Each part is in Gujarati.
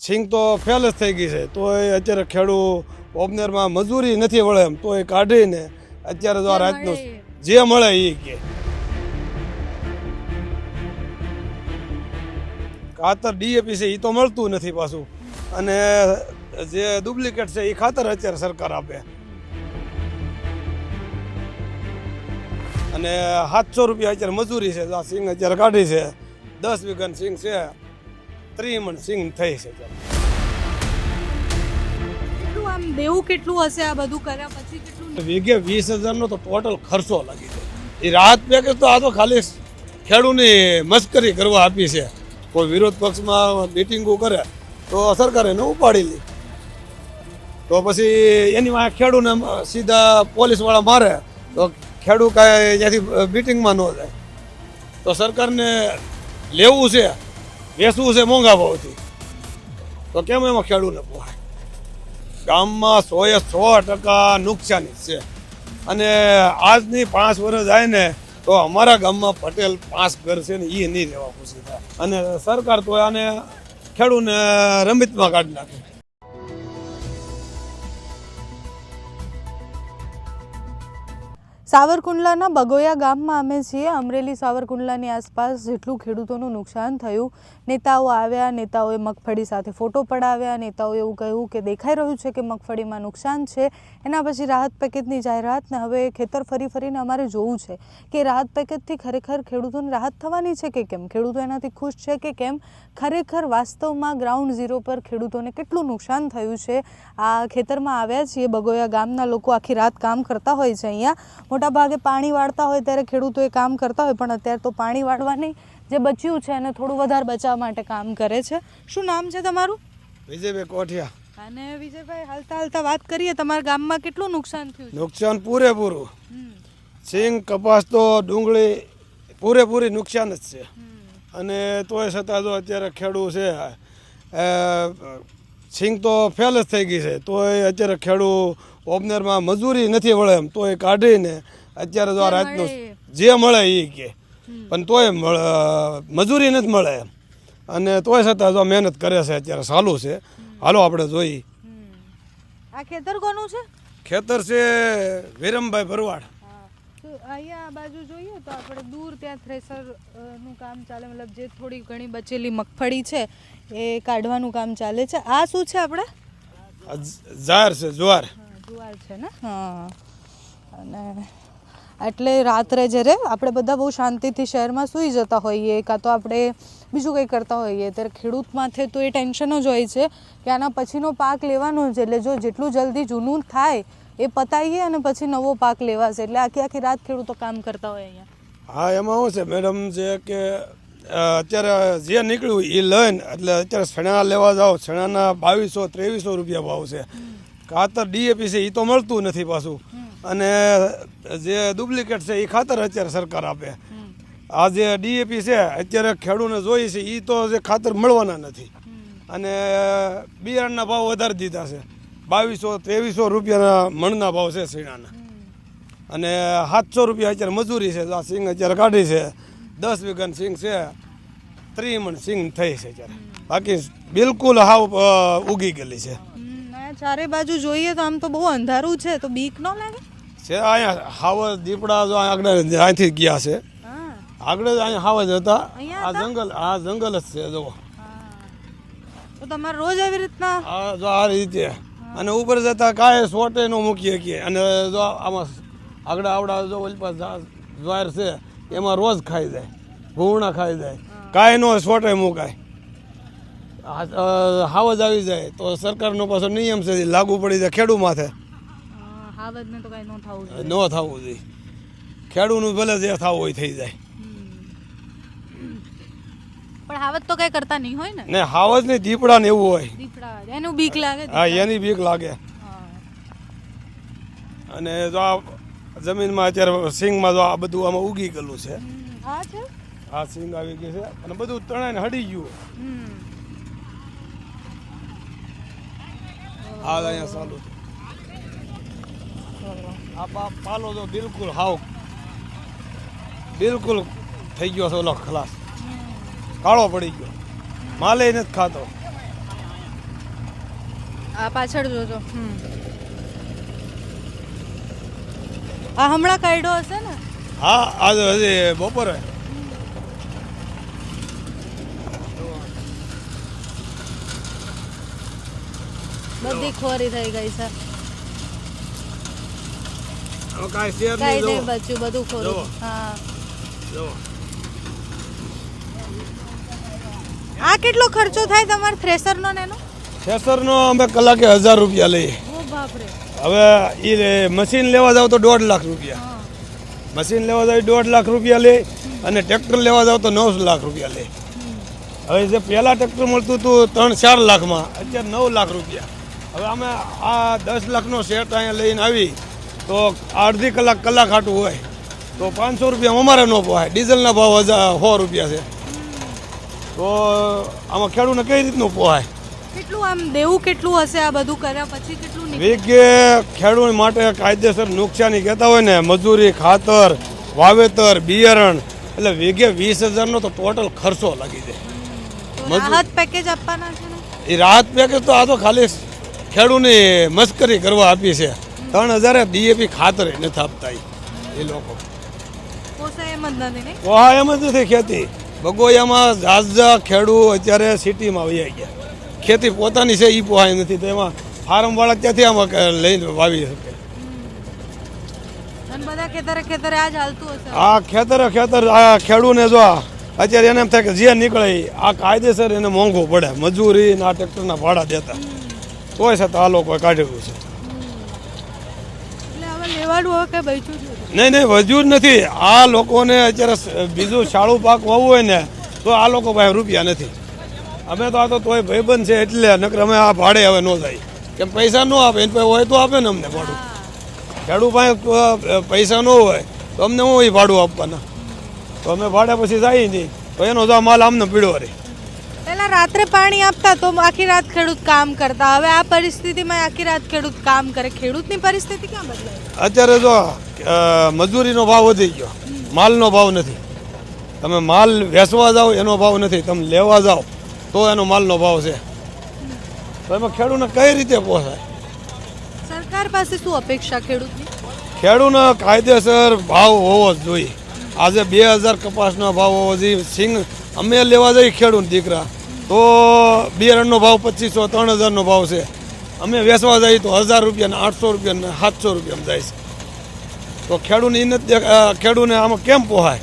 સિંગ તો ફેલ જ થઈ ગઈ છે. તો અત્યારે ખેડૂત ઓપનરમાં મજૂરી નથી વળે એમ તો એ કાઢીને અત્યારે જો આ રાતનું જે મળે એ કે ખાતર ડીએપી છે એ તો મળતું નથી પાછું, અને જે ડુપ્લિકેટ છે એ ખાતર અત્યારે સરકાર આપે. અને 700 રૂપિયા અત્યારે મજૂરી છે. આ સિંગ અત્યારે કાઢી છે, 10 વીઘાની સિંગ છે, 3 મણ સિંગ થઈ છે. કેટલું આમ દેવું કેટલું હશે આ બધું કર્યા પછી? કેટલું વીઘે 20,000 તો ટોટલ ખર્ચો લાગી જાય. એ રાહત પેકેજ તો આ તો ખાલી ખેડૂતની મસ્કરી કરવા આપી છે. કોઈ વિરોધ પક્ષમાં મિટિંગો કરે તો સરકારે એને ઉપાડી લે, તો પછી એની માં ખેડૂતને સીધા પોલીસવાળા મારે તો ખેડૂત કાંઈ ત્યાંથી મિટિંગમાં ન જાય. તો સરકારને લેવું છે, વેચવું છે મોંઘા ભાવથી, તો કેમ એમાં ખેડૂતને પોહાય? ગામમાં 100% નુકસાની છે. અને આજની 5 વર્ષ જાય ને તો અમારા ગામમાં પટેલ 5 ઘર છે ને એ નહીં રહેવા ખુશી થાય. અને સરકાર તો આને ખેડૂતને રમતમાં કાઢી નાખે. સાવરકુંડલાના બગોયા ગામમાં અમે છીએ. અમરેલી સાવરકુંડલાની આસપાસ જેટલું ખેડૂતોનું નુકસાન થયું, નેતાઓ આવ્યા, નેતાઓએ મગફળી સાથે ફોટો પડાવ્યા, નેતાઓએ એવું કહ્યું કે દેખાઈ રહ્યું છે કે મગફળીમાં નુકસાન છે. એના પછી રાહત પેકેજની જાહેરાત, ને હવે ખેતર ફરીને અમારે જોવું છે કે રાહત પેકેજથી ખરેખર ખેડૂતોને રાહત થવાની છે કે કેમ, ખેડૂતો એનાથી ખુશ છે કે કેમ, ખરેખર વાસ્તવમાં ગ્રાઉન્ડ ઝીરો પર ખેડૂતોને કેટલું નુકસાન થયું છે. આ ખેતરમાં આવ્યા છીએ. બગોયા ગામના લોકો આખી રાત કામ કરતા હોય છે. અહીંયા મોટાભાગે પાણી વાળતા હોય ત્યારે ખેડૂતો એ કામ કરતા હોય, પણ અત્યારે તો પાણી વાળવાની જે બચ્યું છે એને થોડું વધારે બચાવવા માટે કામ કરે છે. શું નામ છે તમારું? વિજયભાઈ કોઠિયા. અને વિજયભાઈ, હાલતા વાત કરીએ, તમારા ગામમાં કેટલું નુકસાન થયું? નુકસાન પૂરેપૂરું. સિંગ, કપાસ તો ડુંગળી પૂરેપૂરી નુકસાન જ છે. અને તોય છતાં જો અત્યારે ખેડૂત છે, સિંગ તો ફેલ જ થઈ ગઈ છે. તોય અત્યારે ખેડૂત ઓપનરમાં મજૂરી નથી વળે એમ તો એ કાઢીને અત્યારે જો આ રાતનું જે મળે એ કે, પણ તોય મજૂરી નથી મળે એમ. અને તોય છતાં જો મહેનત કરે છે, અત્યારે ચાલુ છે. હાલો આપણે જોઈ. આ ખેતર કોનું છે? ખેતર છે વિરમભાઈ ભરવાડ. અહીંયા બાજુ જોઈએ તો આપણે દૂર ત્યાં થ્રેસર નું કામ ચાલે, મતલબ જે થોડી ઘણી બચેલી મગફળી છે એ કાઢવાનું કામ ચાલે છે. આ શું છે આપણે? જાર છે, જુવાર. જુવાર છે ને? હા. અને એટલે રાત્રે જ્યારે આપણે બધા બહુ શાંતિથી શહેરમાં સૂઈ જતા હોઈએ, કાં તો આપણે બીજું કંઈ કરતા હોઈએ, ત્યારે ખેડૂત માથે તો એ ટેન્શન જ હોય છે કે આના પછીનો પાક લેવાનો છે. એટલે જો જેટલું જલ્દી જૂનું થાય એ પતાવીએ અને પછી નવો પાક લેવાશે. એટલે આખી રાત ખેડૂતો કામ કરતા હોય અહીંયા. હા, એમાં શું છે મેડમ છે કે અત્યારે જે નીકળ્યું એ લઈને એટલે અત્યારે છણા લેવા જાઓ, છણાના 2200-2300 રૂપિયા ભાવ છે. ખાતર ડીએપી છે એ તો મળતું નથી પાછું, અને જે ડુપ્લિકેટ છે એ ખાતર અત્યારે સરકાર આપે. આ જે ડીએપી છે અત્યારે ખેડૂતને જોઈએ છે એ તો જે ખાતર મળવાના નથી. અને બિયારણના ભાવ વધારી દીધા છે. 2200-2300 રૂપિયાના મણના ભાવ છે શીણાના. અને 700 રૂપિયા અત્યારે મજૂરી છે. આ સિંગ અત્યારે કાઢી છે, 10 વીઘાની સિંગ છે, 3 મણ સિંગ થઈ છે અત્યારે. બાકી બિલકુલ હાવ ઉગી ગયેલી છે. ચારે બાજુ જોઈએ તો આમ તો બહુ અંધારું છે, તો બીક ન લાગે છે? અહીંયા હાવ દીપડા જો આગળ અહીંથી ગયા છે, આગળ જ અહીંયા હાવ જ હતા. આ જંગલ જ છે જો. તો તમારે રોજ આવી રીતના જો આ રીતે, અને ઉપર જતા કાંઈ સોટે ન મૂકી શકીએ. અને જો આમાં આગળ આવડા જો ઓલી પાસે જ્વાર છે એમાં રોજ ખાઈ જાય, ભૂવણા ખાઈ જાય, કાંઈ ન સોટે મૂકાય. હાવ જ આવી જાય તો સરકારનો પાછો નિયમ છે લાગુ પડી જાય ખેડૂત માથે. હાવજને તો કાંઈ ન થવું જોઈએ. ન થવું જોઈએ. ખેડૂતનું ભલે જે થવું હોય થઈ જાય. પણ હાવજ તો કઈ કરતા નહીં હોય ને? હાવજ ને દીપડા ને એવું હોય. દીપડા એનું બીક લાગે. હા, એની બીક લાગે. અને જો આ જમીનમાં અત્યારે સિંગમાં જો આ બધું આમાં ઉગી ગયેલું છે. આ સિંગ આવી ગઈ છે અને બધું તણાઈને હડી ગયું. આ અહીંયા ચાલુ આ પાલો તો બિલકુલ થઈ ગયો છે. ઓલો ખલાસ કાળો પડી ગયો, માલે નથી ખાતો. આ પાછળ જોજો. આ હમણાં કાઢ્યો હશે ને? હા આજ હજી બપોરે. બધી ખોરી થઈ ગઈ છે. કાંઈ શેર કઈ નહીં નહીં બચ્યું, બધું ખોરું. જુઓ. હા. જો આ કેટલો ખર્ચો થાય તમારે થ્રેસરનો ને એનો? થ્રેસરનો અમે કલાકે 1000 રૂપિયા લઈએ. ઓ બાપરે. હવે એ મશીન લેવા જાવ તો 1.5 લાખ રૂપિયા. હા. મશીન લેવા જાવ 1.5 લાખ રૂપિયા લે અને ટ્રેક્ટર લેવા જાવ તો 9 લાખ રૂપિયા લે. હવે જે પહેલાં ટ્રેક્ટર મળતું હતું 3-4 લાખમાં, અત્યારે 9 લાખ રૂપિયા. હવે અમે આ 10 લાખનો સેટ અહીંયા લઈને આવી તો અડધી કલાક હાટું હોય તો 500 રૂપિયા અમારે ન પોહાય. ડીઝલના ભાવ 100 રૂપિયા છે તો આમાં ખેડૂતને કઈ રીતનું પોહાય? કેટલું આમ દેવું કેટલું હશે આ બધું કર્યા પછી કેટલું નીકળે? વીઘે ખેડૂત માટે કાયદેસર નુકસાની કહેતા હોય ને, મજૂરી, ખાતર, વાવેતર, બિયારણ, એટલે વીઘે 20,000નો તો ટોટલ ખર્ચો લાગી જાય. તો રાહત પેકેજ આપવાના છે ને? એ રાહત પેકેજ તો આ તો ખાલી ખેડૂતની મસ્કરી કરવા આપી છે. 3,000 ડીએપી ખાતર નથી આપતા એ લોકો. પોસાય એમ જ નથી ને? પોહા એમ જ નથી ખેતી. બગોયામાં ઝાઝા ખેડૂત અત્યારે સિટીમાં વહી ગયા. ખેતી પોતાની છે એ પોહાય નથી, તો એમાં ફાર્મવાળા ત્યાંથી આમાં લઈને વાવી શકે. અને બધા ખેતરે આ જ હાલતું હશે. આ ખેતર આ ખેડૂને જો અત્યારે એને એમ થાય કે જે નીકળે આ કાયદેસર એને મોંઘું પડે, મજૂરી ને આ ટ્રેક્ટરના ભાડા દેતા, તોય છતાં આ લોકોએ કાઢેલું છે. એટલે હવે લેવાનું હવે કઈ બચ્યું જ નથી. નહીં વધ્યું જ નથી. આ લોકોને અત્યારે બીજું શાળું પાક વાવવું હોય ને તો આ લોકો પાસે રૂપિયા નથી. અમે તો આ તો તોય ભાઈબંધ છે એટલે, નકર અમે આ ભાડે હવે ન જાય. કેમ પૈસા ન આપે, એને પાસે હોય તો આપે ને અમને ભાડું. ખેડૂત પાસે પૈસા ન હોય તો અમને હું એ ભાડું આપવાના? તો અમે ભાડે પછી જાય નહીં તો એનો જો માલ અમને પીડો રહે. પહેલા રાત્રે પાણી આપતા તો આખી રાત ખેડૂત કામ કરતા. હવે આ પરિસ્થિતિમાં આખી રાત ખેડૂત કામ કરે. ખેડૂતની પરિસ્થિતિ ક્યાં બદલાય? અત્યારે જો મજૂરીનો ભાવ વધી ગયો, માલનો ભાવ નથી. તમે માલ વેચવા જાઓ એનો ભાવ નથી, તમે લેવા જાઓ તો એનો માલનો ભાવ છે. તો એમાં ખેડૂતને કઈ રીતે પોસાય? સરકાર પાસે શું અપેક્ષા ખેડૂતની? ખેડૂતનો કાયદેસર ભાવ હોવો જ જોઈએ. આજે 2000 કપાસનો ભાવ હોવો જોઈએ. સિંગ અમે લેવા જઈએ ખેડૂત દીકરા તો બિયારણનો ભાવ 2500 3000નો ભાવ છે. અમે વેચવા જઈએ તો 1000 રૂપિયા, 800 રૂપિયા, 700 રૂપિયામાં જાય છે. તો ખેડૂતને આમાં કેમ પોહાય?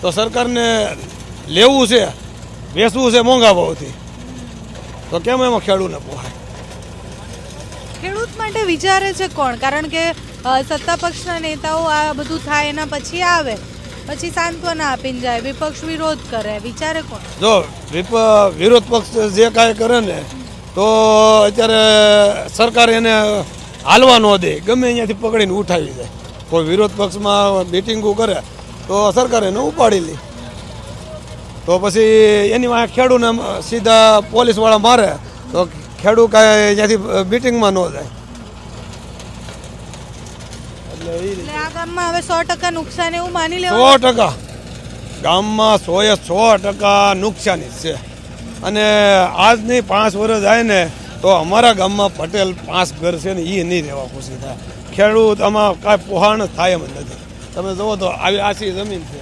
તો સરકારને લેવું છે, વેચવું છે મોંઘા ભાવથી, તો કેમ એમાં ખેડૂતને પોહાય? ખેડૂત માટે વિચારે છે કોણ? કારણ કે સત્તા પક્ષના નેતાઓ આ બધું થાય એના પછી આવે, પછી સાંત્વના આપીને જાય, વિપક્ષ વિરોધ કરે, વિચારે કોણ? જો વિરોધ પક્ષ જે કાંઈ કરે ને તો અત્યારે સરકાર એને હાલવા ન દે, ગમે અહીંયાથી પકડીને ઉઠાવી જાય. કોઈ વિરોધ પક્ષમાં મિટિંગો કરે તો સરકાર એને ઉપાડી લે. તો પછી એની વાંહે ખેડૂતને સીધા પોલીસવાળા મારે તો ખેડૂત કાંઈ અહીંયાથી મિટિંગમાં ન જાય. એટલે આ ગામમાં હવે 100% નુકસાન એવું માની લેવું? 100% ગામમાં 100% નુકસાની જ છે. અને આજની 5 વર્ષ જાય ને તો અમારા ગામમાં પટેલ 5 ઘર છે ને એ નહીં રહેવા ખુશી થાય. ખેડૂત આમાં કાંઈ પોહાણ થાય એમ જ નથી. તમે જુઓ તો આવી આછી જમીન છે.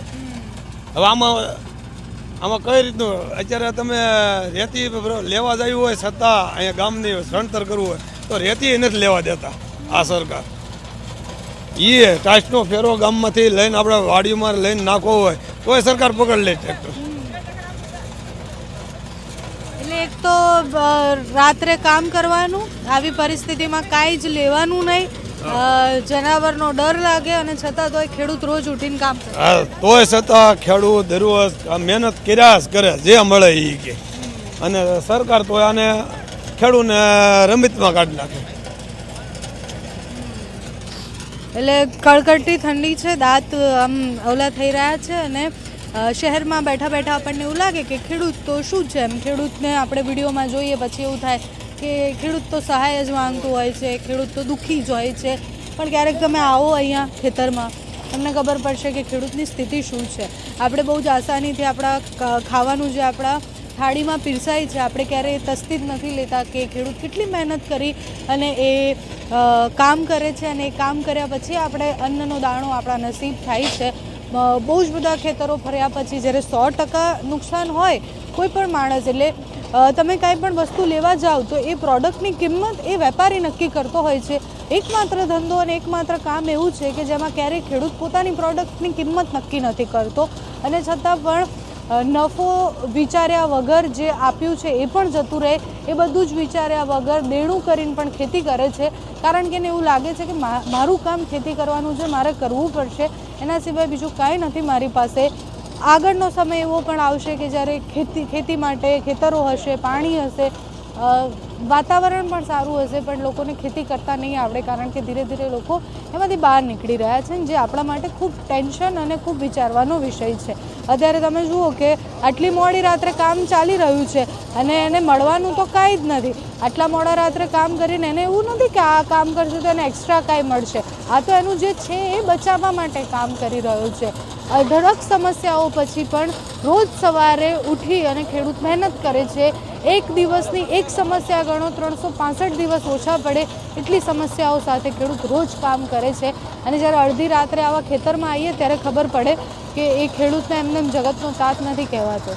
હવે આમાં કઈ રીતનું અત્યારે તમે રેતી લેવા જવું હોય છતાં અહીંયા ગામની સણતર કરવું હોય તો રેતી નથી લેવા દેતા આ સરકાર. એ ટાઈસનો ફેરો ગામમાંથી લઈને આપણે વાડીમાં લઈને નાખવો હોય તોય સરકાર પકડ લે ટ્રેક્ટર. એટલે એક તો રાત્રે કામ કરવાનું, આવી પરિસ્થિતિમાં કાંઈ જ લેવાનું નહીં, જનાવરનો ડર લાગે અને છતાં તોય ખેડૂત રોજ ઉઠીને કામ કરે. તોય છતાં ખેડૂત દરરોજ મહેનત કર્યા જ કરે જે મળે એ કે, અને સરકાર તો આને ખેડૂતને રમતમાં કાઢી નાખે. એટલે કડકડતી ઠંડી છે, દાંત આમ અવલા થઈ રહ્યા છે. અને શહેરમાં બેઠા બેઠા આપણને એવું લાગે કે ખેડૂત તો શું છે, એમ ખેડૂતને આપણે વિડીયોમાં જોઈએ પછી એવું થાય કે ખેડૂત તો સહાય જ માંગતું હોય છે, ખેડૂત તો દુઃખી જ હોય છે. પણ ક્યારેક તમે આવો અહીંયા ખેતરમાં તમને ખબર પડશે કે ખેડૂતની સ્થિતિ શું છે. આપણે બહુ જ આસાનીથી આપણા ખાવાનું જે આપણા થાળીમાં પીરસાય છે આપણે ક્યારેય તસ્તી જ નથી લેતા કે ખેડૂત કેટલી મહેનત કરી અને એ કામ કરે છે અને એ કામ કર્યા પછી આપણે અન્નનો દાણો આપણા નસીબ થાય છે. બહુ જ બધા ખેતરો ફર્યા પછી જ્યારે 100% નુકસાન હોય કોઈ પણ માણસ, એટલે તમે કાંઈ પણ વસ્તુ લેવા જાઓ તો એ પ્રોડક્ટની કિંમત એ વેપારી નક્કી કરતો હોય છે. એકમાત્ર ધંધો અને એકમાત્ર કામ એવું છે કે જેમાં ક્યારેય ખેડૂત પોતાની પ્રોડક્ટની કિંમત નક્કી નથી કરતો અને છતાં પણ નફો વિચાર્યા વગર જે આપ્યું છે એ પણ જતું રહે, એ બધું જ વિચાર્યા વગર દેણું કરીને પણ ખેતી કરે છે. કારણ કે એને એવું લાગે છે કે મારું કામ ખેતી કરવાનું છે, મારે કરવું પડશે, એના સિવાય બીજું કાંઈ નથી મારી પાસે. આગળનો સમય એવો પણ આવશે કે જ્યારે ખેતી માટે ખેતરો હશે, પાણી હશે, વાતાવરણ પણ સારું હશે, પણ લોકોને ખેતી કરતા નહીં આવડે કારણ કે ધીરે ધીરે લોકો એમાંથી બહાર નીકળી રહ્યા છે, જે આપણા માટે ખૂબ ટેન્શન અને ખૂબ વિચારવાનો વિષય છે. અત્યારે તમે જુઓ કે આટલી મોડી રાત્રે કામ ચાલી રહ્યું છે અને એને મળવાનું તો કાંઈ જ નથી. આટલા મોડા રાત્રે કામ કરીને એને એવું નથી કે આ કામ કરશે તો એને એક્સ્ટ્રા કાંઈ મળશે. આ તો એનું જે છે એ બચાવવા માટે કામ કરી રહ્યું છે. અઢળક સમસ્યાઓ પછી પણ રોજ સવારે ઉઠી અને ખેડૂત મહેનત કરે છે. એક દિવસની એક સમસ્યા ગણો, 365 દિવસ ઓછા પડે એટલી સમસ્યાઓ સાથે ખેડૂત રોજ કામ કરે છે. અને જ્યારે અડધી રાત્રે આવા ખેતરમાં આવીએ ત્યારે ખબર પડે કે એ ખેડૂતને એમને જગતનો તાત નથી કહેવાતો.